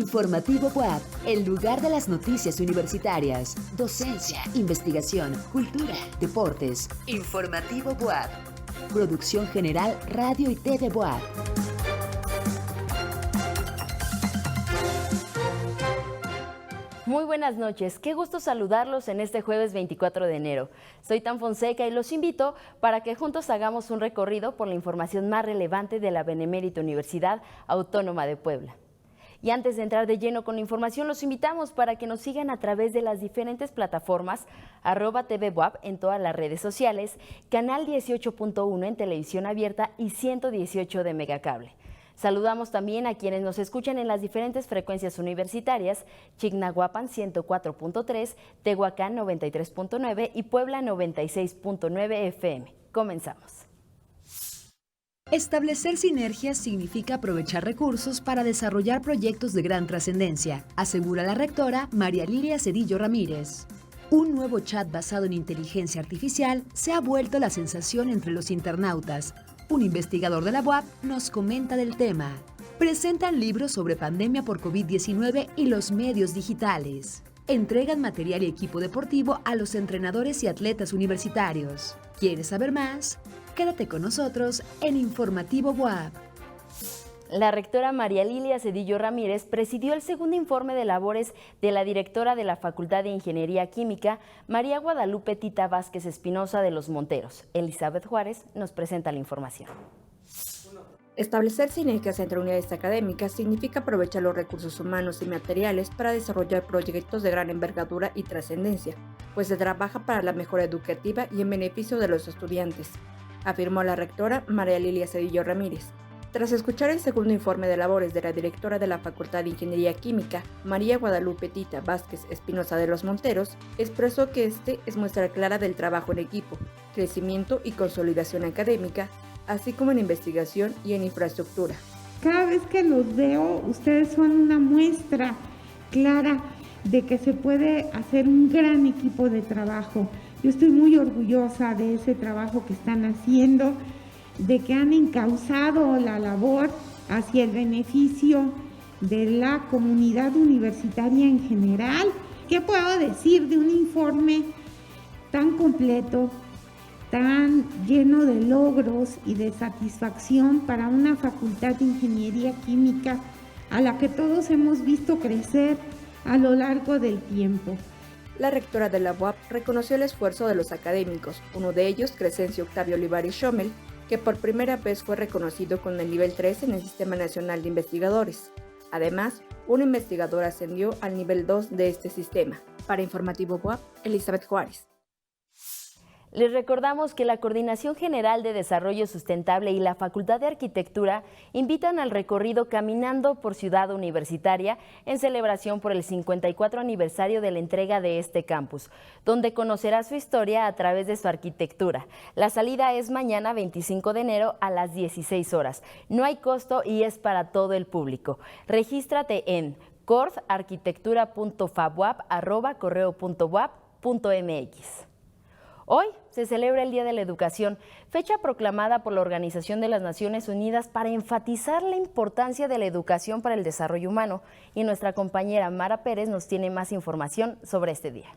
Informativo WAP, el lugar de las noticias universitarias, docencia, investigación, cultura, deportes. Informativo WAP. Producción general Radio y TV WAP. Muy buenas noches, qué gusto saludarlos en este jueves 24 de enero. Soy Tan Fonseca y los invito para que juntos hagamos un recorrido por la información más relevante de la Benemérita Universidad Autónoma de Puebla. Y antes de entrar de lleno con la información, los invitamos para que nos sigan a través de las diferentes plataformas @TVWAP en todas las redes sociales, canal 18.1 en televisión abierta y 118 de Megacable. Saludamos también a quienes nos escuchan en las diferentes frecuencias universitarias, Chignahuapan 104.3, Tehuacán 93.9 y Puebla 96.9 FM. Comenzamos. Establecer sinergias significa aprovechar recursos para desarrollar proyectos de gran trascendencia, asegura la rectora María Lilia Cedillo Ramírez. Un nuevo chat basado en inteligencia artificial se ha vuelto la sensación entre los internautas. Un investigador de la UAP nos comenta del tema. Presentan libros sobre pandemia por COVID-19 y los medios digitales. Entregan material y equipo deportivo a los entrenadores y atletas universitarios. ¿Quieres saber más? Quédate con nosotros en Informativo UAP. La rectora María Lilia Cedillo Ramírez presidió el segundo informe de labores de la directora de la Facultad de Ingeniería Química, María Guadalupe Tita Vázquez Espinosa de los Monteros. Elizabeth Juárez nos presenta la información. Establecer sinergias entre unidades académicas significa aprovechar los recursos humanos y materiales para desarrollar proyectos de gran envergadura y trascendencia, pues se trabaja para la mejora educativa y en beneficio de los estudiantes, afirmó la rectora María Lilia Cedillo Ramírez. Tras escuchar el segundo informe de labores de la directora de la Facultad de Ingeniería Química, María Guadalupe Tita Vázquez Espinosa de los Monteros, expresó que este es muestra clara del trabajo en equipo, crecimiento y consolidación académica, así como en investigación y en infraestructura. Cada vez que los veo, ustedes son una muestra clara de que se puede hacer un gran equipo de trabajo. Yo estoy muy orgullosa de ese trabajo que están haciendo, de que han encauzado la labor hacia el beneficio de la comunidad universitaria en general. ¿Qué puedo decir de un informe tan completo, tan lleno de logros y de satisfacción para una facultad de ingeniería química a la que todos hemos visto crecer a lo largo del tiempo? La rectora de la UAP reconoció el esfuerzo de los académicos, uno de ellos, Crescencio Octavio Olivares Schommel, que por primera vez fue reconocido con el nivel 3 en el Sistema Nacional de Investigadores. Además, un investigador ascendió al nivel 2 de este sistema. Para Informativo UAP, Elizabeth Juárez. Les recordamos que la Coordinación General de Desarrollo Sustentable y la Facultad de Arquitectura invitan al recorrido Caminando por Ciudad Universitaria en celebración por el 54 aniversario de la entrega de este campus, donde conocerá su historia a través de su arquitectura. La salida es mañana 25 de enero a las 16 horas. No hay costo y es para todo el público. Regístrate en cordarquitectura.fabuap@correo.wap.mx. Hoy se celebra el Día de la Educación, fecha proclamada por la Organización de las Naciones Unidas para enfatizar la importancia de la educación para el desarrollo humano. Y nuestra compañera Mara Pérez nos tiene más información sobre este día.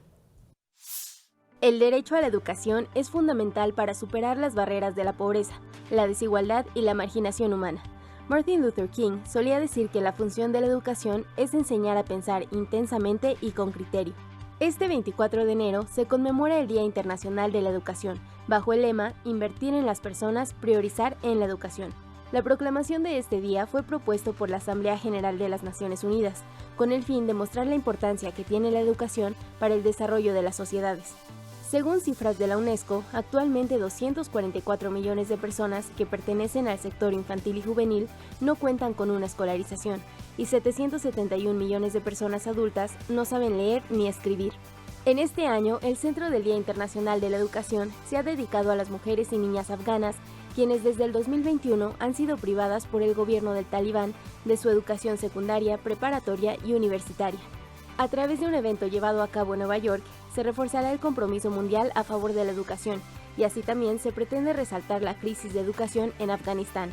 El derecho a la educación es fundamental para superar las barreras de la pobreza, la desigualdad y la marginación humana. Martin Luther King solía decir que la función de la educación es enseñar a pensar intensamente y con criterio. Este 24 de enero se conmemora el Día Internacional de la Educación, bajo el lema Invertir en las personas, priorizar en la educación. La proclamación de este día fue propuesto por la Asamblea General de las Naciones Unidas, con el fin de mostrar la importancia que tiene la educación para el desarrollo de las sociedades. Según cifras de la UNESCO, actualmente 244 millones de personas que pertenecen al sector infantil y juvenil no cuentan con una escolarización, y 771 millones de personas adultas no saben leer ni escribir. En este año, el Centro del Día Internacional de la Educación se ha dedicado a las mujeres y niñas afganas, quienes desde el 2021 han sido privadas por el gobierno del Talibán de su educación secundaria, preparatoria y universitaria. A través de un evento llevado a cabo en Nueva York, se reforzará el compromiso mundial a favor de la educación, y así también se pretende resaltar la crisis de educación en Afganistán.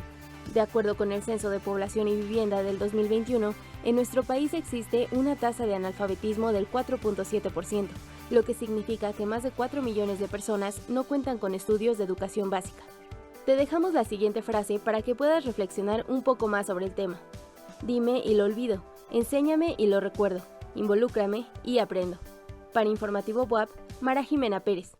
De acuerdo con el Censo de Población y Vivienda del 2021, en nuestro país existe una tasa de analfabetismo del 4.7%, lo que significa que más de 4 millones de personas no cuentan con estudios de educación básica. Te dejamos la siguiente frase para que puedas reflexionar un poco más sobre el tema. Dime y lo olvido, enséñame y lo recuerdo, involúcrame y aprendo. Para Informativo BUAP, Mara Jimena Pérez.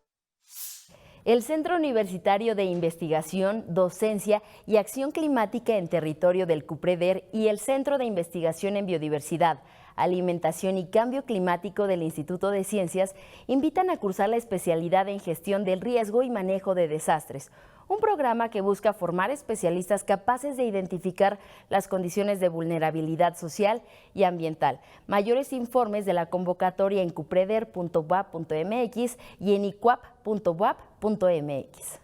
El Centro Universitario de Investigación, Docencia y Acción Climática en Territorio del CUPREDER y el Centro de Investigación en Biodiversidad, Alimentación y Cambio Climático del Instituto de Ciencias invitan a cursar la especialidad en Gestión del Riesgo y Manejo de Desastres, un programa que busca formar especialistas capaces de identificar las condiciones de vulnerabilidad social y ambiental. Mayores informes de la convocatoria en cupreder.buap.mx y en icuap.buap.mx.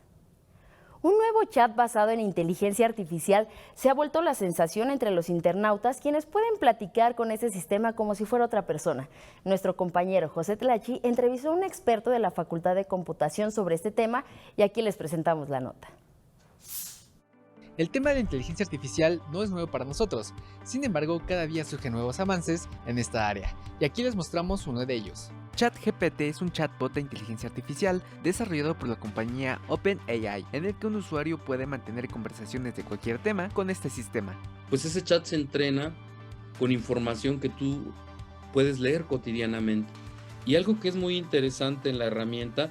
Un nuevo chat basado en inteligencia artificial se ha vuelto la sensación entre los internautas, quienes pueden platicar con ese sistema como si fuera otra persona. Nuestro compañero José Tlachi entrevistó a un experto de la Facultad de Computación sobre este tema y aquí les presentamos la nota. El tema de la inteligencia artificial no es nuevo para nosotros, sin embargo, cada día surgen nuevos avances en esta área, y aquí les mostramos uno de ellos. ChatGPT es un chatbot de inteligencia artificial desarrollado por la compañía OpenAI, en el que un usuario puede mantener conversaciones de cualquier tema con este sistema. Pues ese chat se entrena con información que tú puedes leer cotidianamente. Y algo que es muy interesante en la herramienta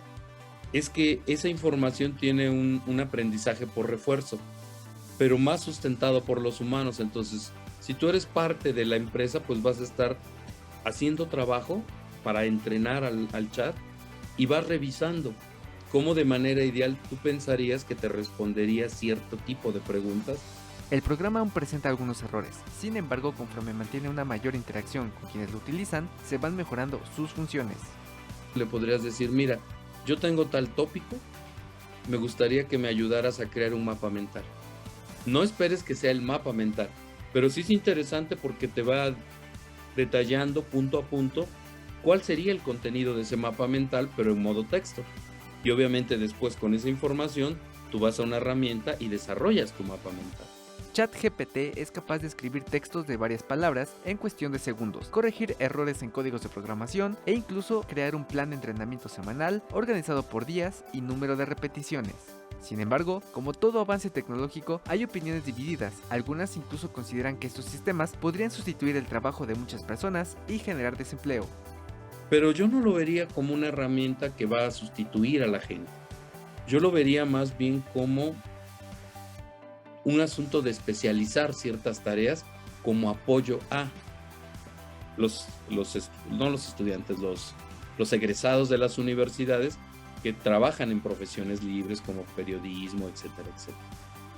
es que esa información tiene un aprendizaje por refuerzo, pero más sustentado por los humanos. Entonces, si tú eres parte de la empresa, pues vas a estar haciendo trabajo para entrenar al chat y vas revisando cómo de manera ideal tú pensarías que te respondería cierto tipo de preguntas. El programa aún presenta algunos errores, sin embargo, conforme mantiene una mayor interacción con quienes lo utilizan, se van mejorando sus funciones. Le podrías decir, mira, yo tengo tal tópico, me gustaría que me ayudaras a crear un mapa mental. No esperes que sea el mapa mental, pero sí es interesante porque te va detallando punto a punto cuál sería el contenido de ese mapa mental, pero en modo texto. Y obviamente después con esa información, tú vas a una herramienta y desarrollas tu mapa mental. ChatGPT es capaz de escribir textos de varias palabras en cuestión de segundos, corregir errores en códigos de programación e incluso crear un plan de entrenamiento semanal organizado por días y número de repeticiones. Sin embargo, como todo avance tecnológico, hay opiniones divididas. Algunas incluso consideran que estos sistemas podrían sustituir el trabajo de muchas personas y generar desempleo. Pero yo no lo vería como una herramienta que va a sustituir a la gente. Yo lo vería más bien como un asunto de especializar ciertas tareas como apoyo a los egresados de las universidades que trabajan en profesiones libres como periodismo, etcétera, etcétera.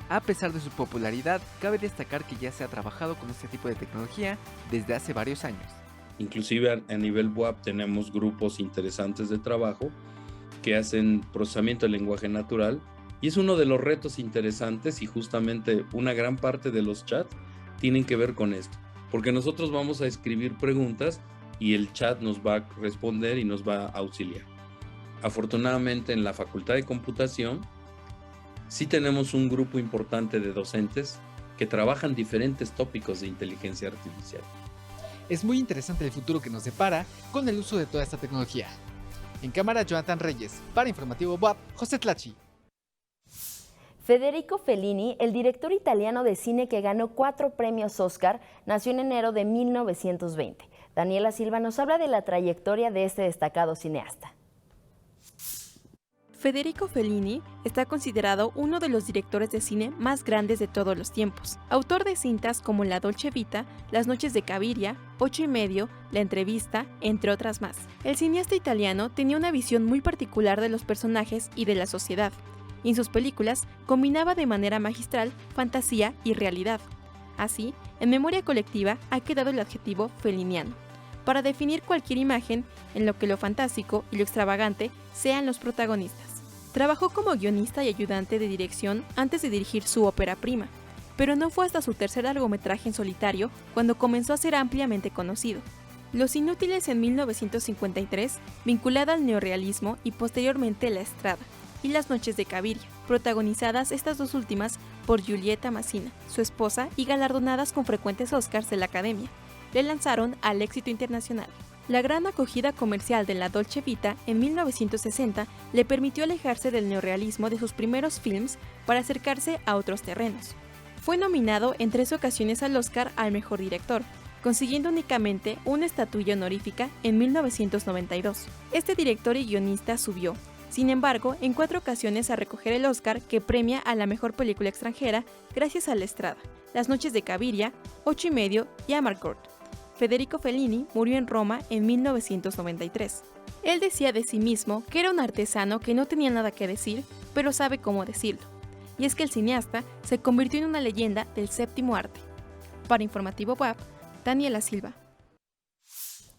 A pesar de su popularidad, cabe destacar que ya se ha trabajado con este tipo de tecnología desde hace varios años. Inclusive a nivel BUAP tenemos grupos interesantes de trabajo que hacen procesamiento del lenguaje natural y es uno de los retos interesantes y justamente una gran parte de los chats tienen que ver con esto, porque nosotros vamos a escribir preguntas y el chat nos va a responder y nos va a auxiliar. Afortunadamente en la Facultad de Computación sí tenemos un grupo importante de docentes que trabajan diferentes tópicos de inteligencia artificial. Es muy interesante el futuro que nos depara con el uso de toda esta tecnología. En cámara, Jonathan Reyes. Para Informativo BUAP, José Tlachi. Federico Fellini, el director italiano de cine que ganó 4 premios Oscar, nació en enero de 1920. Daniela Silva nos habla de la trayectoria de este destacado cineasta. Federico Fellini está considerado uno de los directores de cine más grandes de todos los tiempos. Autor de cintas como La Dolce Vita, Las noches de Caviria, 8 y medio, La entrevista, entre otras más. El cineasta italiano tenía una visión muy particular de los personajes y de la sociedad, y en sus películas combinaba de manera magistral fantasía y realidad. Así, en memoria colectiva ha quedado el adjetivo feliniano, para definir cualquier imagen en lo que lo fantástico y lo extravagante sean los protagonistas. Trabajó como guionista y ayudante de dirección antes de dirigir su ópera prima, pero no fue hasta su tercer largometraje en solitario cuando comenzó a ser ampliamente conocido. Los Inútiles en 1953, vinculada al neorrealismo y posteriormente La Estrada, y Las noches de Caviria. protagonizadas estas dos últimas por Giulietta Massina, su esposa, y galardonadas con frecuentes Oscars de la Academia, le lanzaron al éxito internacional. La gran acogida comercial de la Dolce Vita en 1960 le permitió alejarse del neorrealismo de sus primeros films para acercarse a otros terrenos. Fue nominado en 3 ocasiones al Oscar al mejor director, consiguiendo únicamente una estatuilla honorífica en 1992. Este director y guionista subió, sin embargo, en 4 ocasiones a recoger el Oscar que premia a la mejor película extranjera gracias a La Estrada, Las noches de Cabiria, 8 y medio y Amarcord. Federico Fellini murió en Roma en 1993. Él decía de sí mismo que era un artesano que no tenía nada que decir, pero sabe cómo decirlo. Y es que el cineasta se convirtió en una leyenda del séptimo arte. Para Informativo WAP, Daniela Silva.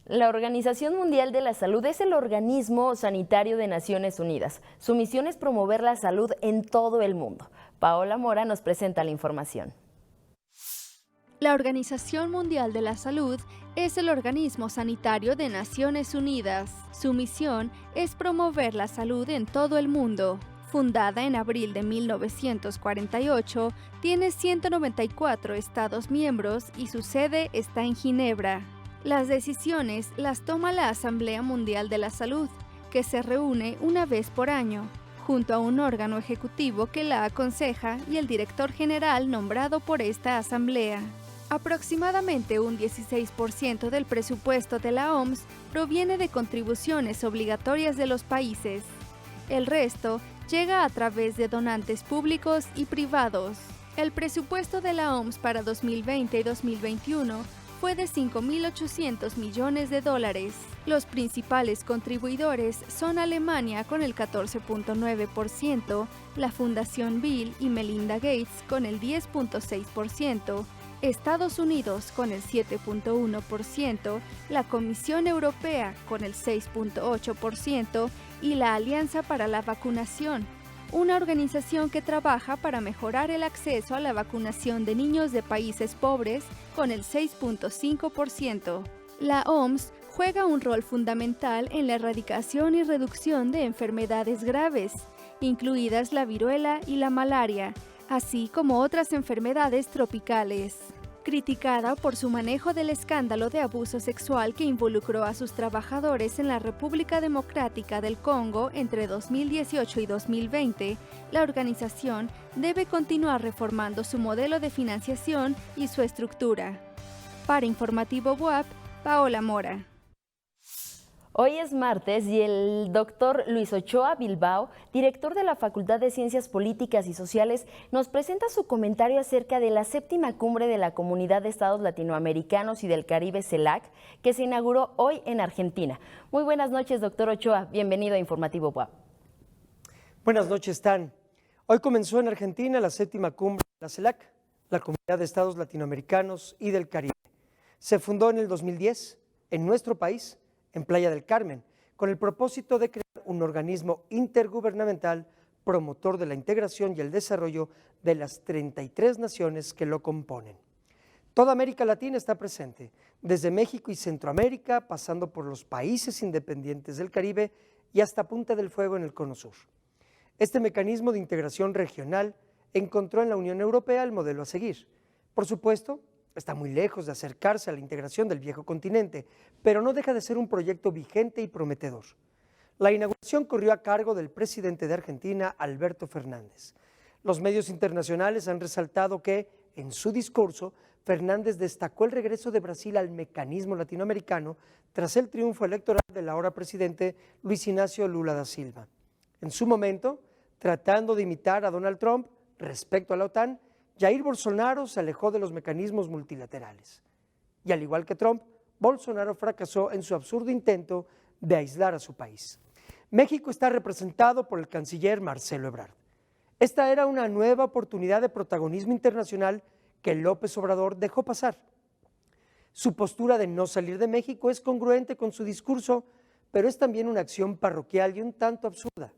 La Organización Mundial de la Salud es el organismo sanitario de Naciones Unidas. Su misión es promover la salud en todo el mundo. Paola Mora nos presenta la información. La Organización Mundial de la Salud es el organismo sanitario de Naciones Unidas. Su misión es promover la salud en todo el mundo. Fundada en abril de 1948, tiene 194 Estados miembros y su sede está en Ginebra. Las decisiones las toma la Asamblea Mundial de la Salud, que se reúne una vez por año, junto a un órgano ejecutivo que la aconseja y el director general nombrado por esta asamblea. Aproximadamente un 16% del presupuesto de la OMS proviene de contribuciones obligatorias de los países. El resto llega a través de donantes públicos y privados. El presupuesto de la OMS para 2020 y 2021 fue de $5.800 millones. Los principales contribuidores son Alemania con el 14.9%, la Fundación Bill y Melinda Gates con el 10.6%, Estados Unidos con el 7.1%, la Comisión Europea con el 6.8% y la Alianza para la Vacunación, una organización que trabaja para mejorar el acceso a la vacunación de niños de países pobres con el 6.5%. La OMS juega un rol fundamental en la erradicación y reducción de enfermedades graves, incluidas la viruela y la malaria, así como otras enfermedades tropicales. Criticada por su manejo del escándalo de abuso sexual que involucró a sus trabajadores en la República Democrática del Congo entre 2018 y 2020, la organización debe continuar reformando su modelo de financiación y su estructura. Para Informativo WAP, Paola Mora. Hoy es martes y el doctor Luis Ochoa Bilbao, director de la Facultad de Ciencias Políticas y Sociales, nos presenta su comentario acerca de la 7ª cumbre de la Comunidad de Estados Latinoamericanos y del Caribe, CELAC, que se inauguró hoy en Argentina. Muy buenas noches, doctor Ochoa. Bienvenido a Informativo WAP. Buenas noches, Tan. Hoy comenzó en Argentina la 7ª cumbre de la CELAC, la Comunidad de Estados Latinoamericanos y del Caribe. Se fundó en el 2010 en nuestro país, en Playa del Carmen, con el propósito de crear un organismo intergubernamental promotor de la integración y el desarrollo de las 33 naciones que lo componen. Toda América Latina está presente, desde México y Centroamérica, pasando por los países independientes del Caribe y hasta Punta del Fuego en el Cono Sur. Este mecanismo de integración regional encontró en la Unión Europea el modelo a seguir. Por supuesto, está muy lejos de acercarse a la integración del viejo continente, pero no deja de ser un proyecto vigente y prometedor. La inauguración corrió a cargo del presidente de Argentina, Alberto Fernández. Los medios internacionales han resaltado que, en su discurso, Fernández destacó el regreso de Brasil al mecanismo latinoamericano tras el triunfo electoral del ahora presidente Luis Ignacio Lula da Silva. En su momento, tratando de imitar a Donald Trump respecto a la OTAN, Jair Bolsonaro se alejó de los mecanismos multilaterales. Y al igual que Trump, Bolsonaro fracasó en su absurdo intento de aislar a su país. México está representado por el canciller Marcelo Ebrard. Esta era una nueva oportunidad de protagonismo internacional que López Obrador dejó pasar. Su postura de no salir de México es congruente con su discurso, pero es también una acción parroquial y un tanto absurda,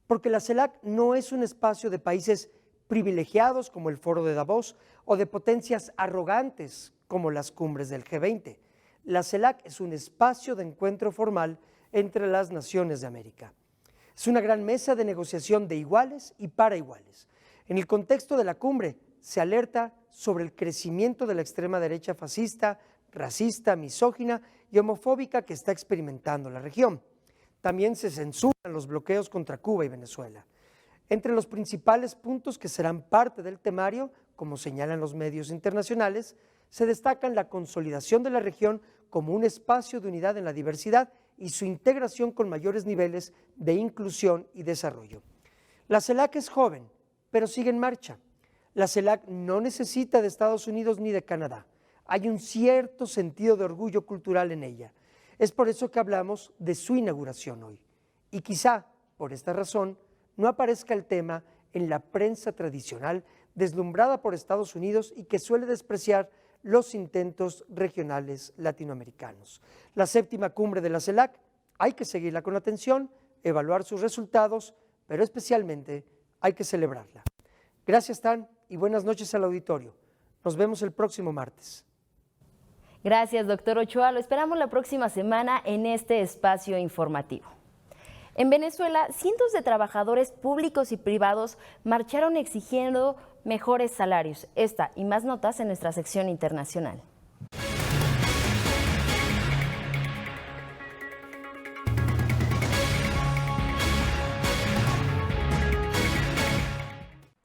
porque la CELAC no es un espacio de países privilegiados como el Foro de Davos o de potencias arrogantes como las cumbres del G20. La CELAC es un espacio de encuentro formal entre las naciones de América. Es una gran mesa de negociación de iguales y para iguales. En el contexto de la cumbre se alerta sobre el crecimiento de la extrema derecha fascista, racista, misógina y homofóbica que está experimentando la región. También se censuran los bloqueos contra Cuba y Venezuela. Entre los principales puntos que serán parte del temario, como señalan los medios internacionales, se destacan la consolidación de la región como un espacio de unidad en la diversidad y su integración con mayores niveles de inclusión y desarrollo. La CELAC es joven, pero sigue en marcha. La CELAC no necesita de Estados Unidos ni de Canadá. Hay un cierto sentido de orgullo cultural en ella. Es por eso que hablamos de su inauguración hoy. Y quizá, por esta razón, no aparezca el tema en la prensa tradicional deslumbrada por Estados Unidos y que suele despreciar los intentos regionales latinoamericanos. La 7ª cumbre de la CELAC hay que seguirla con atención, evaluar sus resultados, pero especialmente hay que celebrarla. Gracias, Tan, y buenas noches al auditorio. Nos vemos el próximo martes. Gracias, doctor Ochoa. Lo esperamos la próxima semana en este espacio informativo. En Venezuela, cientos de trabajadores públicos y privados marcharon exigiendo mejores salarios. Esta y más notas en nuestra sección internacional.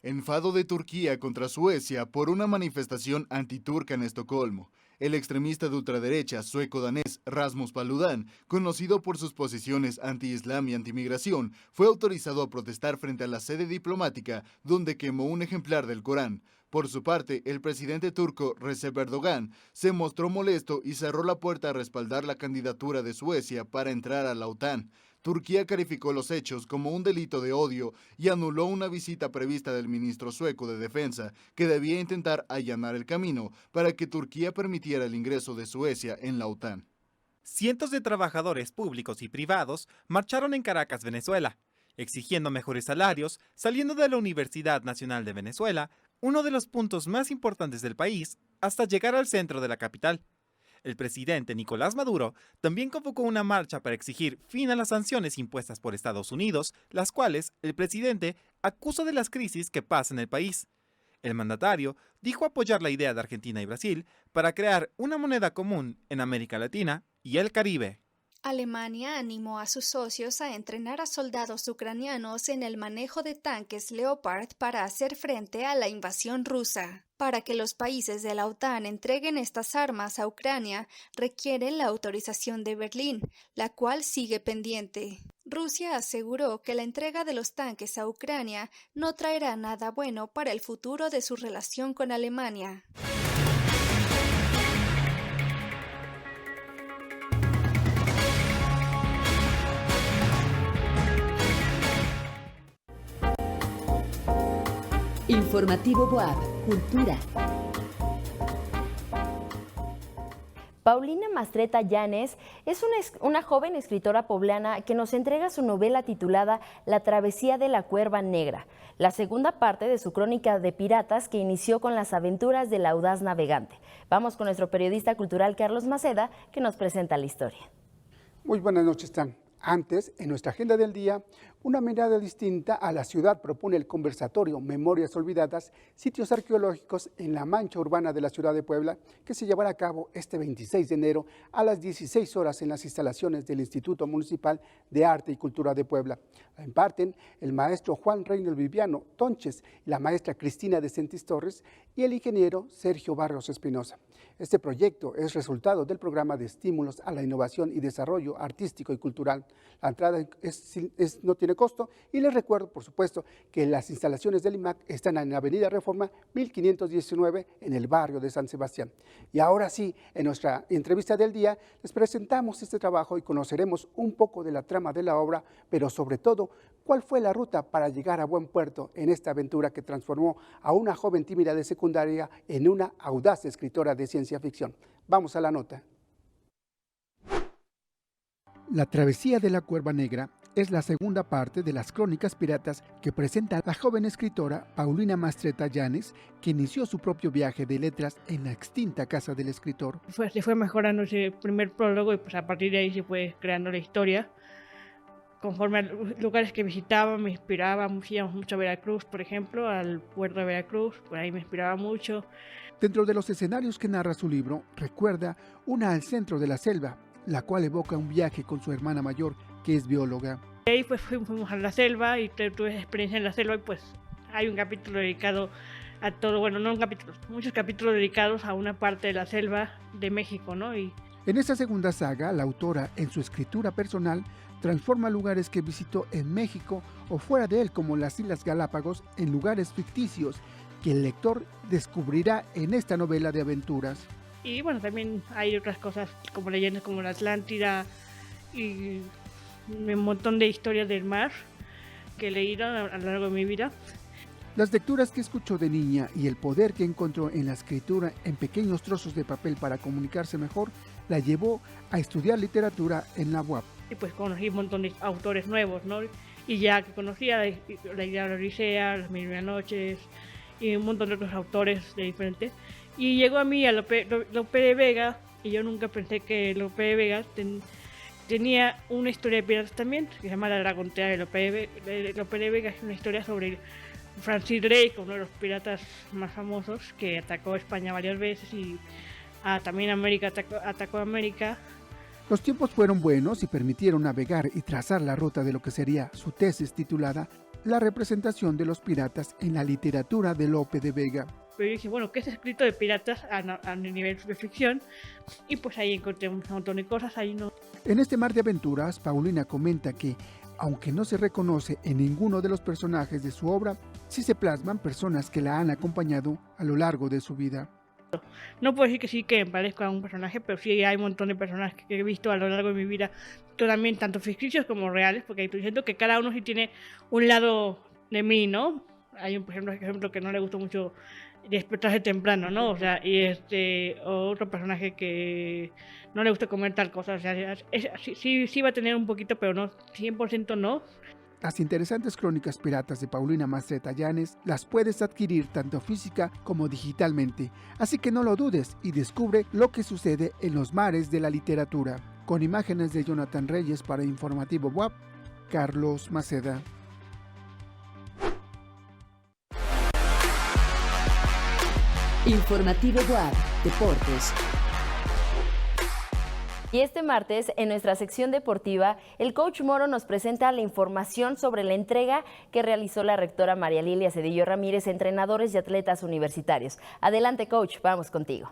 Enfado de Turquía contra Suecia por una manifestación antiturca en Estocolmo. El extremista de ultraderecha sueco-danés Rasmus Paludan, conocido por sus posiciones anti-islam y anti-migración, fue autorizado a protestar frente a la sede diplomática, donde quemó un ejemplar del Corán. Por su parte, el presidente turco Recep Erdogan se mostró molesto y cerró la puerta a respaldar la candidatura de Suecia para entrar a la OTAN. Turquía calificó los hechos como un delito de odio y anuló una visita prevista del ministro sueco de Defensa, que debía intentar allanar el camino para que Turquía permitiera el ingreso de Suecia en la OTAN. Cientos de trabajadores públicos y privados marcharon en Caracas, Venezuela, exigiendo mejores salarios, saliendo de la Universidad Nacional de Venezuela, uno de los puntos más importantes del país, hasta llegar al centro de la capital. El presidente Nicolás Maduro también convocó una marcha para exigir fin a las sanciones impuestas por Estados Unidos, las cuales el presidente acusa de las crisis que pasa en el país. El mandatario dijo apoyar la idea de Argentina y Brasil para crear una moneda común en América Latina y el Caribe. Alemania animó a sus socios a entrenar a soldados ucranianos en el manejo de tanques Leopard para hacer frente a la invasión rusa. Para que los países de la OTAN entreguen estas armas a Ucrania, requieren la autorización de Berlín, la cual sigue pendiente. Rusia aseguró que la entrega de los tanques a Ucrania no traerá nada bueno para el futuro de su relación con Alemania. Informativo BOAB, Cultura. Paulina Mastretta Llanes es una joven escritora poblana que nos entrega su novela titulada La travesía de la cuerva negra, la segunda parte de su crónica de piratas que inició con las aventuras del audaz navegante. Vamos con nuestro periodista cultural Carlos Maceda, que nos presenta la historia. Muy buenas noches, Tan. Antes, en nuestra agenda del día, una mirada distinta a la ciudad propone el conversatorio Memorias Olvidadas, sitios arqueológicos en la mancha urbana de la ciudad de Puebla, que se llevará a cabo este 26 de enero a las 16 horas en las instalaciones del Instituto Municipal de Arte y Cultura de Puebla. La imparten el maestro Juan Reynolds Viviano Tonches, la maestra Cristina de Sentis Torres y el ingeniero Sergio Barros Espinosa. Este proyecto es resultado del programa de estímulos a la innovación y desarrollo artístico y cultural. La entrada no tiene costo y les recuerdo, por supuesto, que las instalaciones del IMAC están en la Avenida Reforma 1519 en el barrio de San Sebastián. Y ahora sí, en nuestra entrevista del día, les presentamos este trabajo y conoceremos un poco de la trama de la obra, pero sobre todo, cuál fue la ruta para llegar a buen puerto en esta aventura que transformó a una joven tímida de secundaria en una audaz escritora de ciencia ficción. Vamos a la nota. La travesía de la cuerva negra es la segunda parte de las crónicas piratas que presenta la joven escritora Paulina Mastretta Llanes, que inició su propio viaje de letras en la extinta casa del escritor. Se fue mejorando ese primer prólogo y pues a partir de ahí se fue creando la historia. conforme a los lugares que visitaba, me inspiraba, íbamos mucho a Veracruz, por ejemplo, al puerto de Veracruz, por ahí me inspiraba mucho. Dentro de los escenarios que narra su libro, recuerda una al centro de la selva, la cual evoca un viaje con su hermana mayor, que es bióloga. Y ahí pues fuimos a la selva y tuve experiencia en la selva y pues hay un capítulo dedicado a todo, bueno, no un capítulo, muchos capítulos dedicados a una parte de la selva de México, ¿no? Y en esta segunda saga, la autora, en su escritura personal, transforma lugares que visitó en México o fuera de él, como las Islas Galápagos, en lugares ficticios que el lector descubrirá en esta novela de aventuras. Y bueno, también hay otras cosas como leyendas como la Atlántida y un montón de historias del mar que he leído a lo largo de mi vida. Las lecturas que escuchó de niña y el poder que encontró en la escritura en pequeños trozos de papel para comunicarse mejor, la llevó a estudiar literatura en la UAP. Y pues conocí un montón de autores nuevos, ¿no? Y ya que conocía la idea de la Odisea, Las Mil y Una Noches y un montón de otros autores de diferentes. Y llegó a mí a Lope de Vega, y yo nunca pensé que Lope de Vega tenía una historia de piratas también, que se llama La Dragontea de Lope de Vega. Es una historia sobre Francis Drake, uno de los piratas más famosos, que atacó a España varias veces y también atacó a América. Los tiempos fueron buenos y permitieron navegar y trazar la ruta de lo que sería su tesis titulada La representación de los piratas en la literatura de Lope de Vega. Pero yo dije, bueno, ¿qué es escrito de piratas a nivel de ficción? Y pues ahí encontré un montón de cosas, ahí no. En este mar de aventuras, Paulina comenta que, aunque no se reconoce en ninguno de los personajes de su obra, sí se plasman personas que la han acompañado a lo largo de su vida. No puedo decir que sí que me parezco a un personaje, pero sí hay un montón de personajes que he visto a lo largo de mi vida, también tanto ficticios como reales, porque estoy diciendo que cada uno sí tiene un lado de mí, ¿no? Hay un, por ejemplo, que no le gustó mucho despertarse temprano, ¿no? O sea, y otro personaje que no le gusta comer tal cosa, o sea, sí va a tener un poquito, pero no, 100% no. Las interesantes crónicas piratas de Paulina Mastreta Llanes las puedes adquirir tanto física como digitalmente, así que no lo dudes y descubre lo que sucede en los mares de la literatura. Con imágenes de Jonathan Reyes para Informativo WAP, Carlos Maceda. Informativo WAP, Deportes. Y este martes, en nuestra sección deportiva, el coach Moro nos presenta la información sobre la entrega que realizó la rectora María Lilia Cedillo Ramírez a entrenadores y atletas universitarios. Adelante, coach, vamos contigo.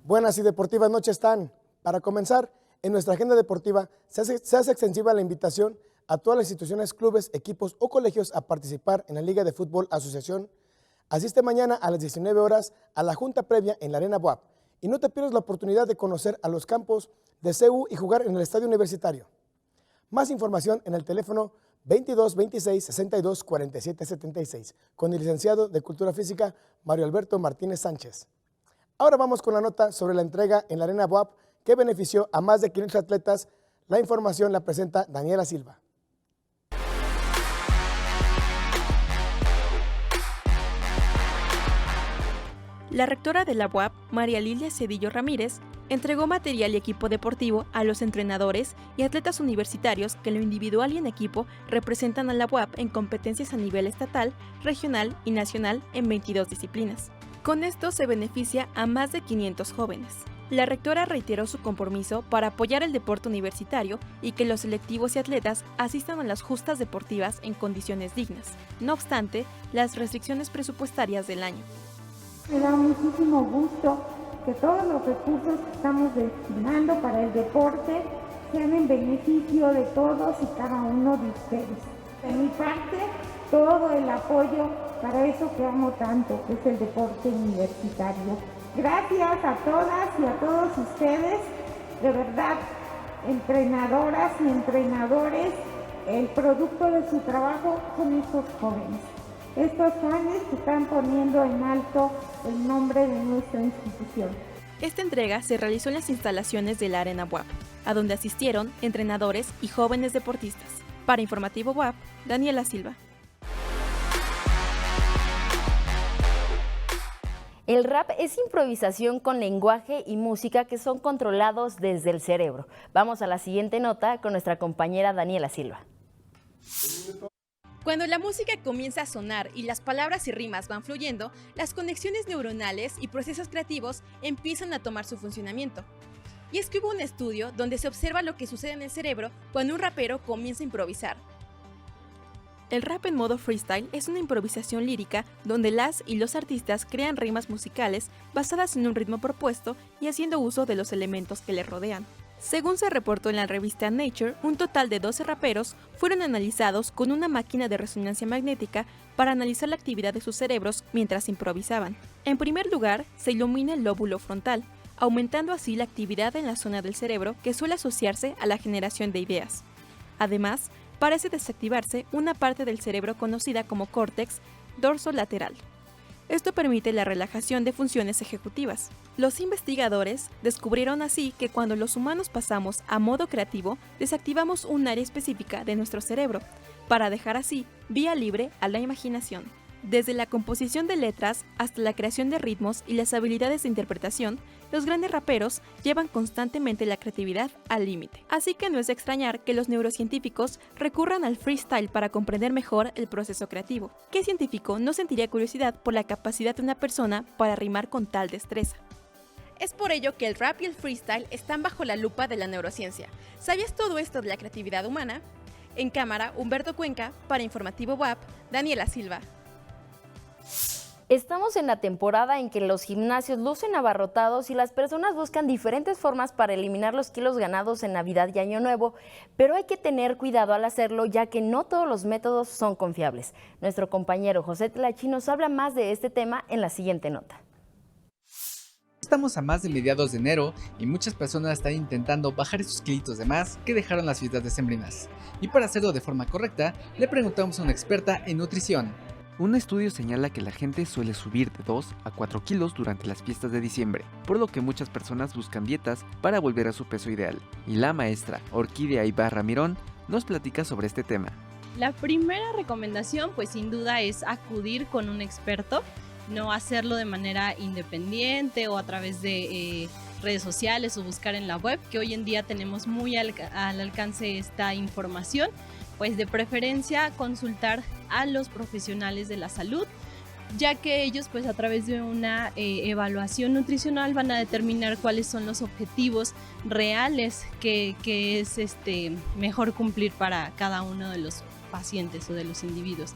Buenas y deportivas noches, Tan. Para comenzar, en nuestra agenda deportiva se hace extensiva la invitación a todas las instituciones, clubes, equipos o colegios a participar en la Liga de Fútbol Asociación. Asiste mañana a las 19 horas a la junta previa en la Arena BUAP y no te pierdas la oportunidad de conocer a los campos de CU y jugar en el Estadio Universitario. Más información en el teléfono 22 26 62 47 76 con el licenciado de Cultura Física Mario Alberto Martínez Sánchez. Ahora vamos con la nota sobre la entrega en la Arena BUAP que benefició a más de 500 atletas. La información la presenta Daniela Silva. La rectora de la UAP, María Lilia Cedillo Ramírez, entregó material y equipo deportivo a los entrenadores y atletas universitarios que en lo individual y en equipo representan a la UAP en competencias a nivel estatal, regional y nacional en 22 disciplinas. Con esto se beneficia a más de 500 jóvenes. La rectora reiteró su compromiso para apoyar el deporte universitario y que los selectivos y atletas asistan a las justas deportivas en condiciones dignas, no obstante las restricciones presupuestarias del año. Me da muchísimo gusto que todos los recursos que estamos destinando para el deporte sean en beneficio de todos y cada uno de ustedes. De mi parte, todo el apoyo para eso que amo tanto, que es el deporte universitario. Gracias a todas y a todos ustedes, de verdad, entrenadoras y entrenadores, el producto de su trabajo son estos jóvenes. Estos jóvenes que están poniendo en alto el nombre de nuestra institución. Esta entrega se realizó en las instalaciones de la Arena UAP, a donde asistieron entrenadores y jóvenes deportistas. Para Informativo UAP, Daniela Silva. El rap es improvisación con lenguaje y música que son controlados desde el cerebro. Vamos a la siguiente nota con nuestra compañera Daniela Silva. Cuando la música comienza a sonar y las palabras y rimas van fluyendo, las conexiones neuronales y procesos creativos empiezan a tomar su funcionamiento. Y es que hubo un estudio donde se observa lo que sucede en el cerebro cuando un rapero comienza a improvisar. El rap en modo freestyle es una improvisación lírica donde las y los artistas crean rimas musicales basadas en un ritmo propuesto y haciendo uso de los elementos que les rodean. Según se reportó en la revista Nature, un total de 12 raperos fueron analizados con una máquina de resonancia magnética para analizar la actividad de sus cerebros mientras improvisaban. En primer lugar, se ilumina el lóbulo frontal, aumentando así la actividad en la zona del cerebro que suele asociarse a la generación de ideas. Además, parece desactivarse una parte del cerebro conocida como córtex dorsolateral. Esto permite la relajación de funciones ejecutivas. Los investigadores descubrieron así que cuando los humanos pasamos a modo creativo, desactivamos un área específica de nuestro cerebro, para dejar así vía libre a la imaginación. Desde la composición de letras hasta la creación de ritmos y las habilidades de interpretación, los grandes raperos llevan constantemente la creatividad al límite. Así que no es de extrañar que los neurocientíficos recurran al freestyle para comprender mejor el proceso creativo. ¿Qué científico no sentiría curiosidad por la capacidad de una persona para rimar con tal destreza? Es por ello que el rap y el freestyle están bajo la lupa de la neurociencia. ¿Sabías todo esto de la creatividad humana? En cámara, Humberto Cuenca, para Informativo WAP, Daniela Silva. Estamos en la temporada en que los gimnasios lucen abarrotados y las personas buscan diferentes formas para eliminar los kilos ganados en Navidad y Año Nuevo, pero hay que tener cuidado al hacerlo ya que no todos los métodos son confiables. Nuestro compañero José Tlachi nos habla más de este tema en la siguiente nota. Estamos a más de mediados de enero y muchas personas están intentando bajar esos kilitos de más que dejaron las fiestas decembrinas. Y para hacerlo de forma correcta, le preguntamos a una experta en nutrición. Un estudio señala que la gente suele subir de 2 a 4 kilos durante las fiestas de diciembre, por lo que muchas personas buscan dietas para volver a su peso ideal. Y la maestra Orquídea Ibarra Mirón nos platica sobre este tema. La primera recomendación, pues sin duda, es acudir con un experto, no hacerlo de manera independiente o a través de redes sociales o buscar en la web, que hoy en día tenemos muy al alcance esta información. Pues de preferencia consultar a los profesionales de la salud, ya que ellos pues a través de una evaluación nutricional van a determinar cuáles son los objetivos reales que es mejor cumplir para cada uno de los pacientes o de los individuos.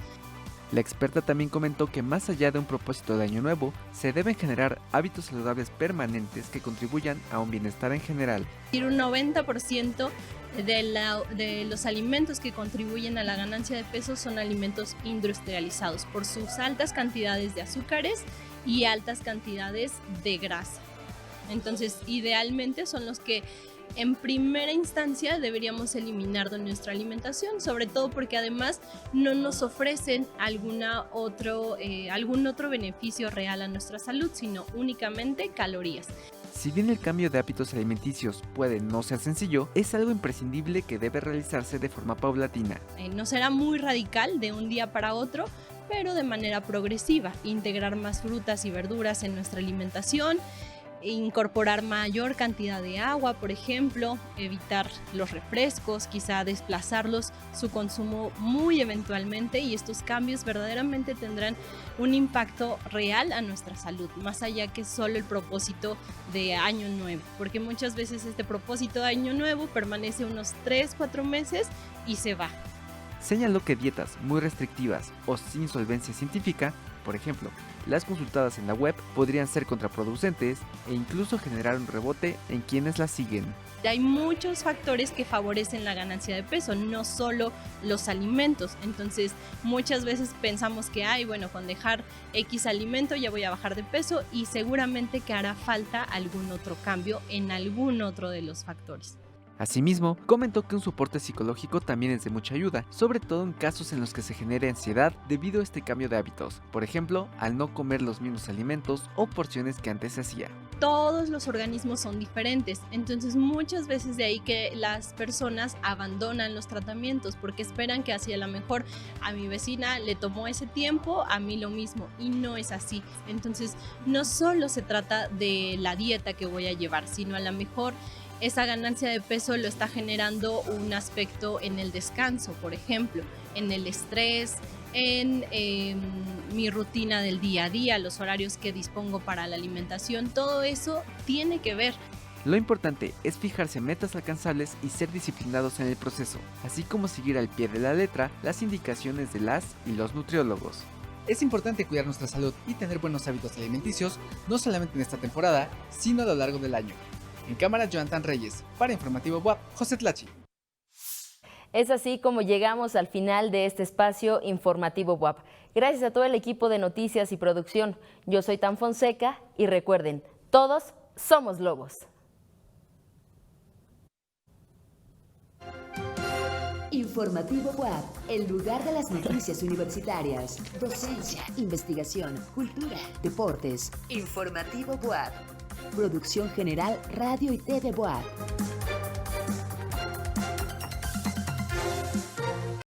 La experta también comentó que más allá de un propósito de Año Nuevo, se deben generar hábitos saludables permanentes que contribuyan a un bienestar en general. Un 90% de los alimentos que contribuyen a la ganancia de peso son alimentos industrializados por sus altas cantidades de azúcares y altas cantidades de grasa. Entonces, idealmente son los que en primera instancia deberíamos eliminar de nuestra alimentación, sobre todo porque además no nos ofrecen algún otro beneficio real a nuestra salud, sino únicamente calorías. Si bien el cambio de hábitos alimenticios puede no ser sencillo, es algo imprescindible que debe realizarse de forma paulatina. No será muy radical de un día para otro, pero de manera progresiva. Integrar más frutas y verduras en nuestra alimentación, incorporar mayor cantidad de agua, por ejemplo, evitar los refrescos, quizá desplazarlos, su consumo muy eventualmente, y estos cambios verdaderamente tendrán un impacto real a nuestra salud, más allá que solo el propósito de Año Nuevo, porque muchas veces este propósito de Año Nuevo permanece unos 3-4 meses y se va. Señaló que dietas muy restrictivas o sin solvencia científica, por ejemplo, las consultadas en la web, podrían ser contraproducentes e incluso generar un rebote en quienes las siguen. Hay muchos factores que favorecen la ganancia de peso, no solo los alimentos. Entonces, muchas veces pensamos que, con dejar X alimento ya voy a bajar de peso, y seguramente que hará falta algún otro cambio en algún otro de los factores. Asimismo, comentó que un soporte psicológico también es de mucha ayuda, sobre todo en casos en los que se genere ansiedad debido a este cambio de hábitos, por ejemplo, al no comer los mismos alimentos o porciones que antes se hacía. todos los organismos son diferentes, entonces muchas veces de ahí que las personas abandonan los tratamientos porque esperan que así a lo mejor a mi vecina le tomó ese tiempo, a mí lo mismo, y no es así. Entonces no solo se trata de la dieta que voy a llevar, sino a lo mejor esa ganancia de peso lo está generando un aspecto en el descanso, por ejemplo, en el estrés, en mi rutina del día a día, los horarios que dispongo para la alimentación, todo eso tiene que ver. Lo importante es fijarse metas alcanzables y ser disciplinados en el proceso, así como seguir al pie de la letra las indicaciones de las y los nutriólogos. Es importante cuidar nuestra salud y tener buenos hábitos alimenticios, no solamente en esta temporada, sino a lo largo del año. En cámara, Jonathan Reyes. Para Informativo WAP, José Tlachi. Es así como llegamos al final de este espacio informativo WAP. Gracias a todo el equipo de noticias y producción. Yo soy Tan Fonseca y recuerden, todos somos lobos. Informativo WAP, el lugar de las noticias universitarias, docencia, investigación, cultura, deportes. Informativo WAP. Producción General Radio y TV WAP.